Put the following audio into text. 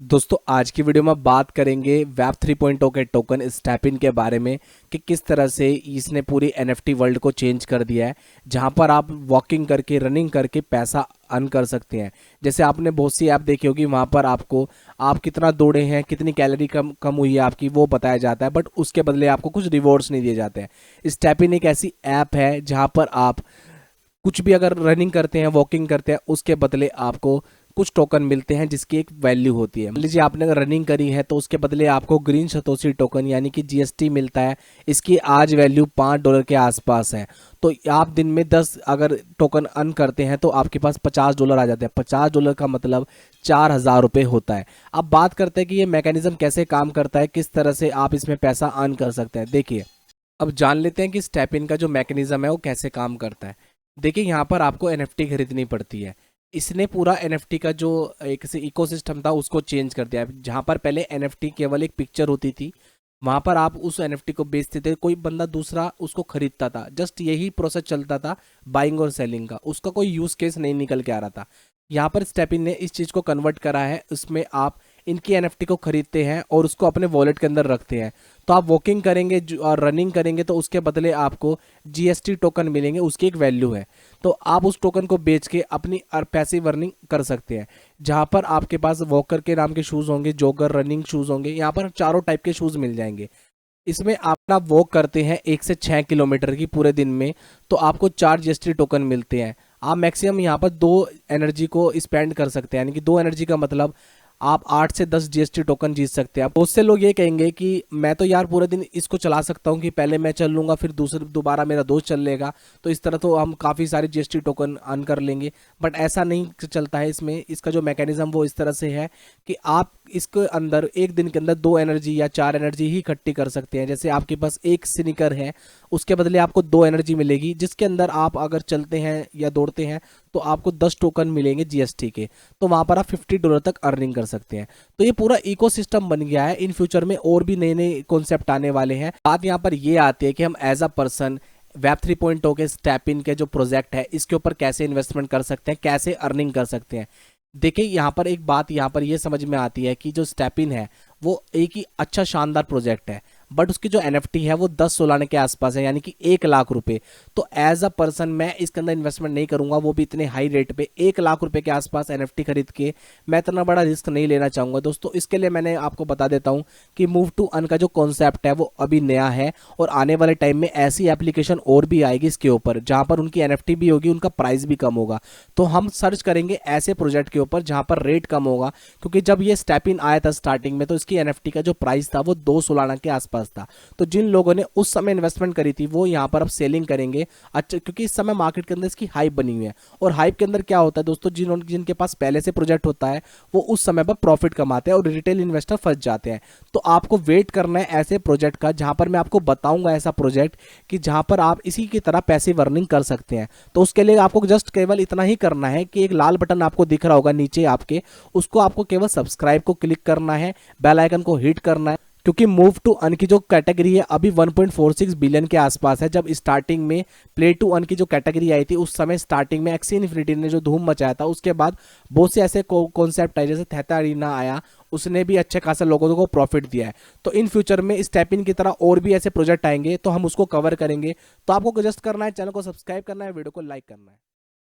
दोस्तों आज की वीडियो में बात करेंगे वेब 3.0 के टोकन स्टेपिन के बारे में कि किस तरह से इसने पूरी एनएफटी वर्ल्ड को चेंज कर दिया है, जहां पर आप वॉकिंग करके रनिंग करके पैसा अर्न कर सकते हैं। जैसे आपने बहुत सी ऐप देखी होगी, वहां पर आपको आप कितना दौड़े हैं, कितनी कैलोरी कम कम हुई है आपकी, वो बताया जाता है, बट उसके बदले आपको कुछ रिवॉर्ड्स नहीं दिए जाते हैं। स्टेपिन एक ऐसी ऐप है जहां पर आप कुछ भी अगर रनिंग करते हैं, वॉकिंग करते हैं, उसके बदले आपको कुछ टोकन मिलते हैं जिसकी एक वैल्यू होती है। मान लीजिए आपने अगर रनिंग करी है तो उसके बदले आपको ग्रीन सतोशी टोकन यानी कि जीएसटी मिलता है। इसकी आज वैल्यू $5 के आसपास है। तो आप दिन में 10 अगर टोकन अर्न करते हैं तो आपके पास $50 आ जाते हैं। $50 का मतलब 4,000 रुपये होता है। अब बात करते हैं कि ये मैकेनिज्म कैसे काम करता है, किस तरह से आप इसमें पैसा अर्न कर सकते हैं। देखिए, अब जान लेते हैं कि स्टेपिन का जो मैकेनिज्म है वो कैसे काम करता है। देखिए, यहाँ पर आपको एनएफटी खरीदनी पड़ती है। इसने पूरा एनएफटी का जो एक से इकोसिस्टम था उसको चेंज कर दिया है। जहाँ पर पहले एनएफटी केवल एक पिक्चर होती थी, वहाँ पर आप उस एनएफटी को बेचते थे, कोई बंदा दूसरा उसको खरीदता था, जस्ट यही प्रोसेस चलता था बाइंग और सेलिंग का। उसका कोई यूज केस नहीं निकल के आ रहा था। यहाँ पर स्टेपिन ने इस चीज़ को कन्वर्ट करा है। उसमें आप इनकी एनएफटी को खरीदते हैं और उसको अपने वॉलेट के अंदर रखते हैं। तो आप वॉकिंग करेंगे और रनिंग करेंगे तो उसके बदले आपको जीएसटी टोकन मिलेंगे, उसकी एक वैल्यू है। तो आप उस टोकन को बेच के अपनी पैसिव अर्निंग कर सकते हैं। जहाँ पर आपके पास वॉकर के नाम के शूज़ होंगे, जॉगर रनिंग शूज़ होंगे, यहाँ पर चारों टाइप के शूज़ मिल जाएंगे। इसमें आप ना वॉक करते हैं 1 से 6 किलोमीटर की पूरे दिन में, तो आपको 4 जीएसटी टोकन मिलते हैं। आप मैक्सिमम यहाँ पर 2 एनर्जी को स्पेंड कर सकते हैं, यानी कि 2 एनर्जी का मतलब आप 8 से 10 जीएसटी टोकन जीत सकते हैं। बहुत से लोग ये कहेंगे कि मैं तो यार पूरे दिन इसको चला सकता हूँ, कि पहले मैं चल लूँगा फिर दोबारा मेरा दोस्त चल लेगा, तो इस तरह तो हम काफ़ी सारे जीएसटी टोकन अर्न कर लेंगे। बट ऐसा नहीं चलता है। इसमें इसका जो मैकेनिज्म वो इस तरह से है कि आप इसके अंदर एक दिन के अंदर 2 एनर्जी या 4 एनर्जी ही इकट्ठी कर सकते हैं। जैसे आपके पास एक स्निकर है, उसके बदले आपको 2 एनर्जी मिलेगी, जिसके अंदर आप अगर चलते हैं या दौड़ते हैं तो आपको 10 टोकन मिलेंगे जीएसटी के। तो वहां पर आप $50 तक अर्निंग कर सकते हैं। तो ये पूरा इकोसिस्टम बन गया है। इन फ्यूचर में और भी नए नए कॉन्सेप्ट आने वाले हैं। बात यहाँ पर ये आती है कि हम एज अ पर्सन वेब 3.0 के स्टेपिन के जो प्रोजेक्ट है इसके ऊपर कैसे इन्वेस्टमेंट कर सकते हैं, कैसे अर्निंग कर सकते हैं। देखिए, यहाँ पर एक बात यहाँ पर ये समझ में आती है कि जो स्टेपिन है वो एक ही अच्छा शानदार प्रोजेक्ट है, बट उसकी जो एनएफटी है वो 10 सोलाना के आसपास है, यानी कि 1 लाख रुपए। तो एज अ पर्सन मैं इसके अंदर इन्वेस्टमेंट नहीं करूंगा, वो भी इतने हाई रेट पे। 1 लाख रुपए के आसपास एनएफटी खरीद के मैं इतना बड़ा रिस्क नहीं लेना चाहूंगा दोस्तों। इसके लिए मैंने आपको बता देता हूं कि मूव टू अर्न का जो कॉन्सेप्ट है वो अभी नया है, और आने वाले टाइम में ऐसी एप्लीकेशन और भी आएगी इसके ऊपर, जहां पर उनकी एनएफटी भी होगी, उनका प्राइस भी कम होगा। तो हम सर्च करेंगे ऐसे प्रोजेक्ट के ऊपर जहां पर रेट कम होगा, क्योंकि जब ये स्टेपिन आया था स्टार्टिंग में तो इसकी एनएफटी का जो प्राइस था वो 2 सोलाना के आसपास था। तो जिन लोगों ने उस समय इन्वेस्टमेंट करी थी वो यहाँ पर अब सेलिंग करेंगे। अच्छा, क्योंकि इस समय मार्केट के अंदर इसकी हाइप बनी हुई है। और हाइप के अंदर क्या होता है दोस्तों, जिनके पास पहले से प्रोजेक्ट होता है वो उस समय पर प्रॉफिट कमाते हैं और रिटेल इन्वेस्टर फंस जाते हैं। तो आपको वेट करना है ऐसे प्रोजेक्ट का, जहां पर मैं आपको बताऊंगा ऐसा प्रोजेक्ट कि जहां पर आप इसी की तरह पैसे अर्निंग कर सकते हैं। तो उसके लिए आपको जस्ट केवल इतना ही करना है कि एक लाल बटन आपको दिख रहा होगा नीचे आपके, उसको आपको केवल सब्सक्राइब को क्लिक करना है, बेल आइकन को हिट करना है। क्योंकि मूव टू अर्न की जो कैटेगरी है अभी 1.46 बिलियन के आसपास है। जब स्टार्टिंग में प्ले टू अर्न की जो कैटेगरी आई थी उस समय स्टार्टिंग में एक्सी इन्फिनिटी ने जो धूम मचाया था, उसके बाद बहुत से ऐसे कॉन्सेप्ट आए, जैसे थेटा अरीना आया, उसने भी अच्छे खासा लोगों को प्रॉफिट दिया है। तो इन फ्यूचर में स्टेपिन की तरह और भी ऐसे प्रोजेक्ट आएंगे तो हम उसको कवर करेंगे। तो आपको जस्ट करना है, चैनल को सब्सक्राइब करना है, वीडियो को लाइक करना है।